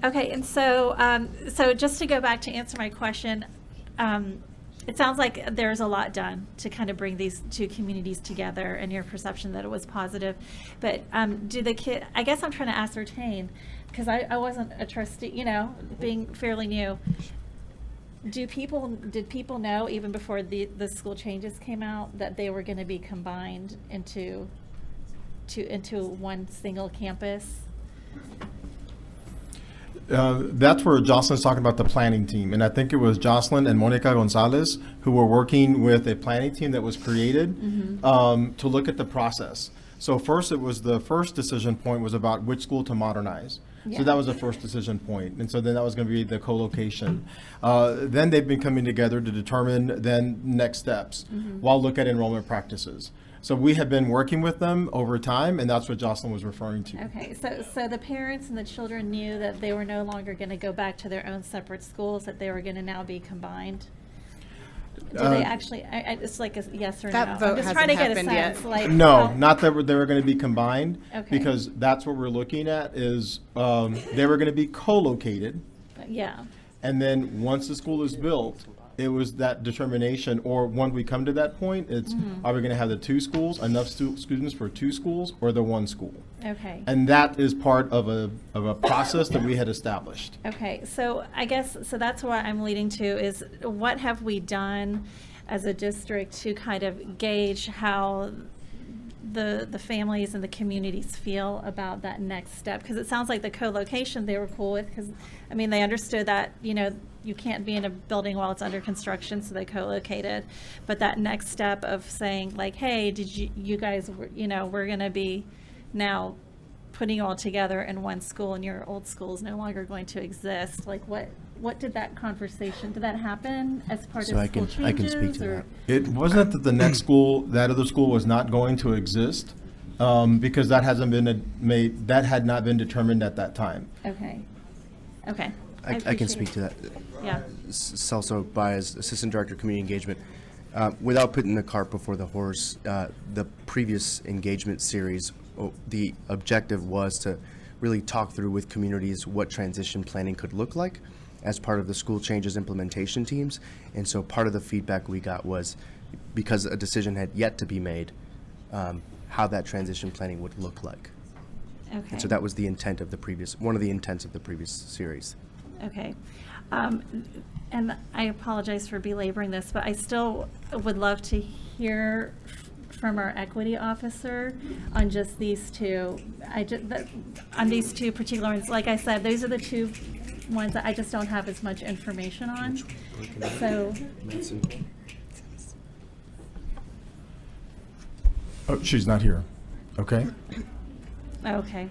Okay, and so just to go back to answer my question, it sounds like there's a lot done to kind of bring these two communities together, and your perception that it was positive. But do the kid? I guess I'm trying to ascertain, because I wasn't a trustee, being fairly new. Did people know even before the school changes came out that they were going to be combined into one single campus? That's where Jocelyn's talking about the planning team. And I think it was Jocelyn and Monica Gonzalez who were working with a planning team that was created to look at the process. So first, the first decision point was about which school to modernize. Yeah. So that was the first decision point. And so then that was going to be the co-location. Then they've been coming together to determine then next steps while look at enrollment practices. So we have been working with them over time, and that's what Jocelyn was referring to. Okay, so the parents and the children knew that they were no longer going to go back to their own separate schools, that they were going to now be combined? Do they actually, it's like a yes or no? That vote I'm just trying to get a sense. Yet. Like, no, not that they were going to be combined, okay. Because that's what we're looking at is they were going to be co-located. Yeah. And then once the school is built, it was that determination, or when we come to that point, it's are we going to have the two schools, enough students for two schools, or the one school? Okay. And that is part of a process that we had established. Okay, so I guess, so that's what I'm leading to is what have we done as a district to kind of gauge how the families and the communities feel about that next step? Because it sounds like the co-location they were cool with, because I mean they understood that you can't be in a building while it's under construction, so they co-located. But that next step of saying like, hey, did you guys, we're going to be now putting you all together in one school, and your old school is no longer going to exist. Like what did that conversation, did that happen as part of school changes? I can speak to that. It wasn't that the next school, that other school was not going to exist, because that hasn't been that had not been determined at that time. Okay. I can speak to that. Yeah. Also, by as Assistant Director of Community Engagement, without putting the cart before the horse, the previous engagement series, the objective was to really talk through with communities what transition planning could look like as part of the school changes implementation teams. And so part of the feedback we got was, because a decision had yet to be made, how that transition planning would look like. Okay. And so that was the intent of one of the intents of the previous series. Okay. And I apologize for belaboring this, but I still would love to hear from our equity officer on just these two. On these two particular ones, like I said, those are the two ones that I just don't have as much information on. So. Oh, she's not here. Okay. Okay.